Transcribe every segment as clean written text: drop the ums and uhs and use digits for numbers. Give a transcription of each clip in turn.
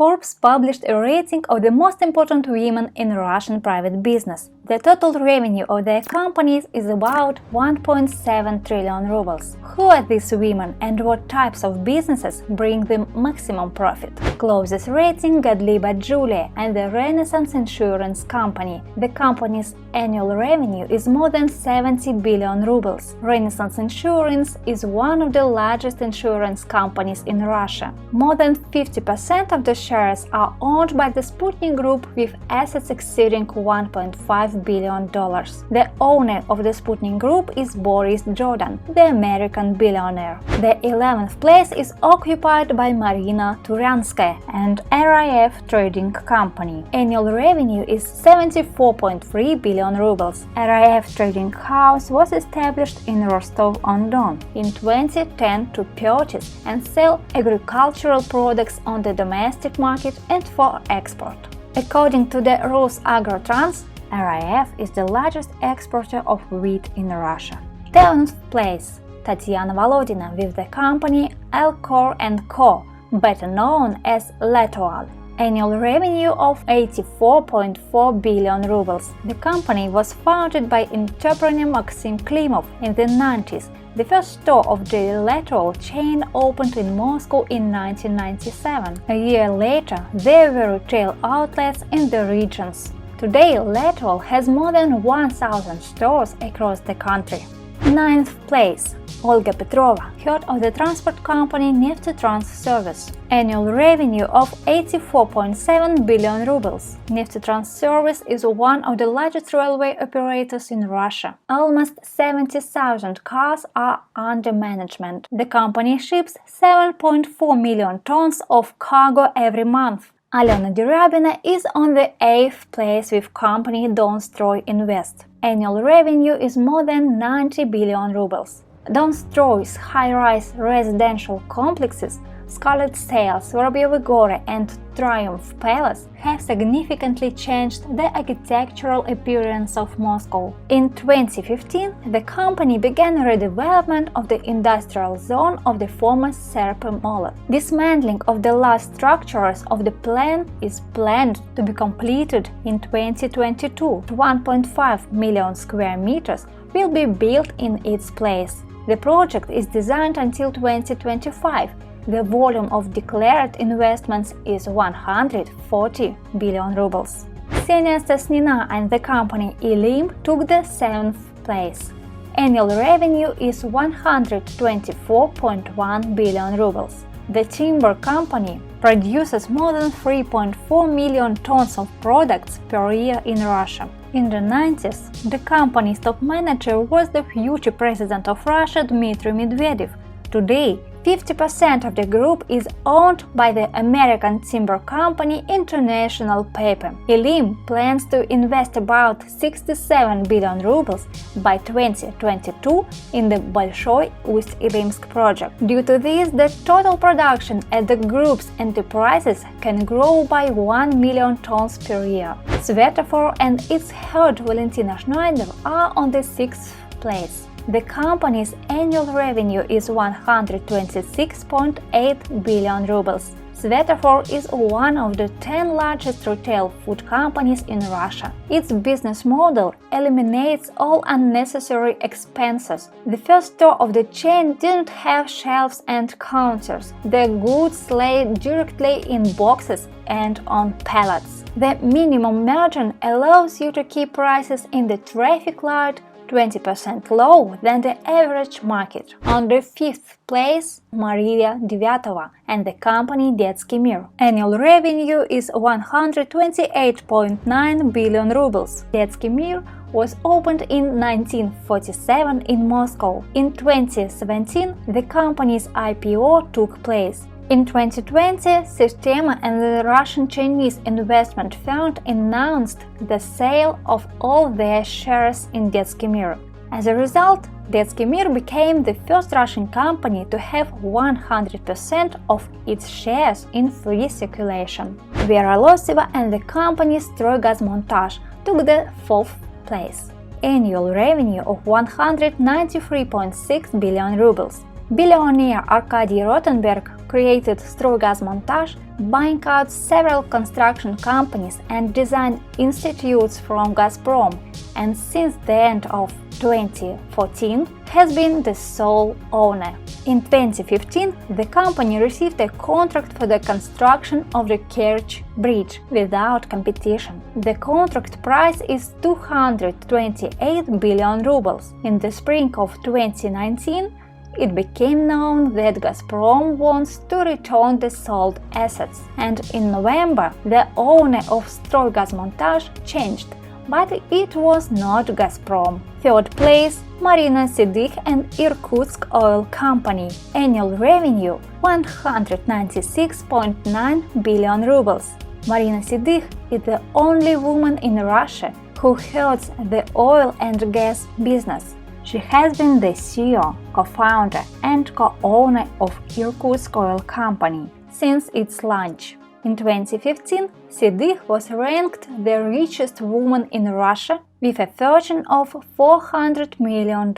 Forbes published a rating of the most important women in Russian private business. The total revenue of their companies is about 1.7 trillion rubles. Who are these women and what types of businesses bring them maximum profit? Closest rating got Liba Julia and the Renaissance Insurance Company. The company's annual revenue is more than 70 billion rubles. Renaissance Insurance is one of the largest insurance companies in Russia. More than 50% of the shares are owned by the Sputnik Group with assets exceeding $1.5 billion. The owner of the Sputnik Group is Boris Jordan, the American billionaire. The 11th place is occupied by Marina Turyanskaya and RIF Trading Company. Annual revenue is 74.3 billion rubles. RIF Trading House was established in Rostov-on-Don in 2010 to purchase and sell agricultural products on the domestic market and for export. According to the Rosagrotrans, RIF is the largest exporter of wheat in Russia. 10th place, Tatiana Volodina with the company Alcor & Co., better known as Letoal. Annual revenue of 84.4 billion rubles. The company was founded by entrepreneur Maxim Klimov in the 90s. The first store of the Letoal chain opened in Moscow in 1997. A year later, there were retail outlets in the regions. Today, Letoal has more than 1,000 stores across the country. 9th place, Olga Petrova, head of the transport company Neftetrans Service. Annual revenue of 84.7 billion rubles. Neftetrans Service is one of the largest railway operators in Russia. Almost 70,000 cars are under management. The company ships 7.4 million tons of cargo every month. Alena Derabina is on the 8th place with company Donstroy Invest. Annual revenue is more than 90 billion rubles. Donstroy's high-rise residential complexes Scarlet Sails, Воробьевы Горы and Triumph Palace have significantly changed the architectural appearance of Moscow. In 2015, the company began redevelopment of the industrial zone of the former Serpe Mall. Dismantling of the last structures of the plan is planned to be completed in 2022. 1.5 million square meters will be built in its place. The project is designed until 2025. The volume of declared investments is 140 billion rubles. Ksenia Stasnina and the company Elim took the 7th place. Annual revenue is 124.1 billion rubles. The timber company produces more than 3.4 million tons of products per year in Russia. In the 90s, the company's top manager was the future president of Russia Dmitry Medvedev. Today, 50% of the group is owned by the American timber company International Paper. Elim plans to invest about 67 billion rubles by 2022 in the Bolshoi Ust-Ilimsk project. Due to this, the total production at the group's enterprises can grow by 1 million tons per year. Svetofor and its head Valentina Schneider are on the 6th place. The company's annual revenue is 126.8 billion rubles. Svetofor is one of the 10 largest retail food companies in Russia. Its business model eliminates all unnecessary expenses. The first store of the chain didn't have shelves and counters. The goods lay directly in boxes and on pallets. The minimum margin allows you to keep prices in the traffic light 20% lower than the average market. On the 5th place, Maria Devyatova and the company Detsky Mir. Annual revenue is 128.9 billion rubles. Detsky Mir was opened in 1947 in Moscow. In 2017, the company's IPO took place. In 2020, Sistema and the Russian-Chinese investment fund announced the sale of all their shares in Detsky Mir. As a result, Detsky Mir became the first Russian company to have 100% of its shares in free circulation. Vera Loseva and the company Stroygazmontaj took the 4th place. Annual revenue of 193.6 billion rubles. Billionaire Arkady Rotenberg created Stroygazmontaj, buying out several construction companies and design institutes from Gazprom, and since the end of 2014 has been the sole owner. In 2015, the company received a contract for the construction of the Kerch Bridge without competition. The contract price is 228 billion rubles. In the spring of 2019, it became known that Gazprom wants to return the sold assets, and in November the owner of Stroygazmontaj changed, but it was not Gazprom. Third place, Marina Sidykh and Irkutsk Oil Company. Annual revenue 196.9 billion rubles. Marina Sidykh is the only woman in Russia who heads the oil and gas business. She has been the CEO, co-founder and co-owner of Irkutsk Oil Company since its launch. In 2015, Sidykh was ranked the richest woman in Russia with a fortune of $400 million.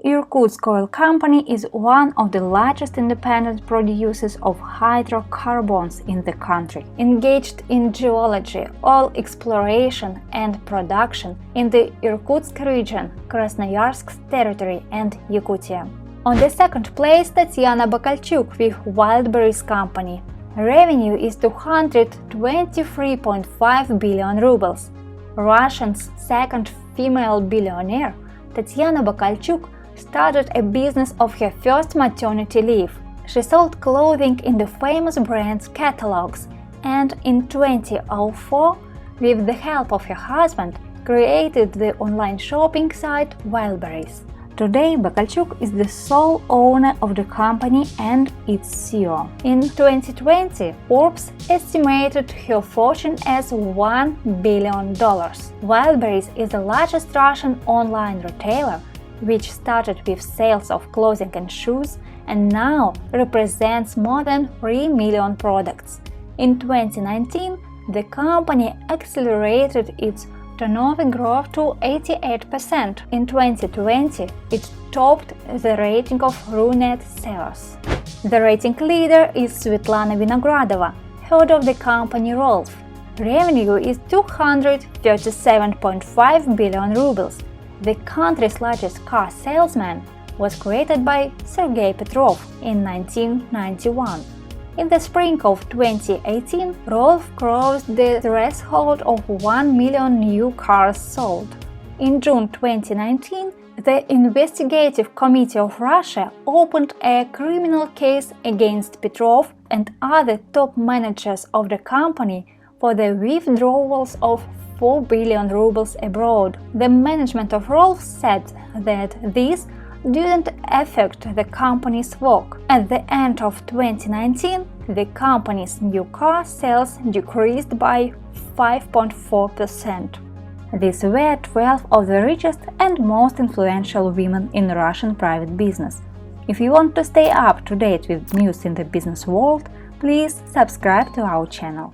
Irkutsk Oil Company is one of the largest independent producers of hydrocarbons in the country, engaged in geology, oil exploration and production in the Irkutsk region, Krasnoyarsk territory and Yakutia. On the second place, Tatiana Bakalchuk with Wildberries Company. Revenue is 223.5 billion rubles. Russia's second female billionaire, Tatiana Bakalchuk, started a business of her first maternity leave. She sold clothing in the famous brand's catalogs and in 2004, with the help of her husband, created the online shopping site Wildberries. Today, Bakalchuk is the sole owner of the company and its CEO. In 2020, Forbes estimated her fortune as $1 billion. Wildberries is the largest Russian online retailer, which started with sales of clothing and shoes and now represents more than 3 million products. In 2019, the company accelerated its turnover growth to 88%. In 2020, it topped the rating of RUNET sellers. The rating leader is Svetlana Vinogradova, head of the company Rolf. Revenue is 237.5 billion rubles. The country's largest car salesman was created by Sergei Petrov in 1991. In the spring of 2018, Rolf crossed the threshold of 1 million new cars sold. In June 2019, the Investigative Committee of Russia opened a criminal case against Petrov and other top managers of the company for the withdrawals of 4 billion rubles abroad. The management of Rolf said that this didn't affect the company's work. At the end of 2019, the company's new car sales decreased by 5.4%. These were 12 of the richest and most influential women in Russian private business. If you want to stay up to date with news in the business world, please subscribe to our channel.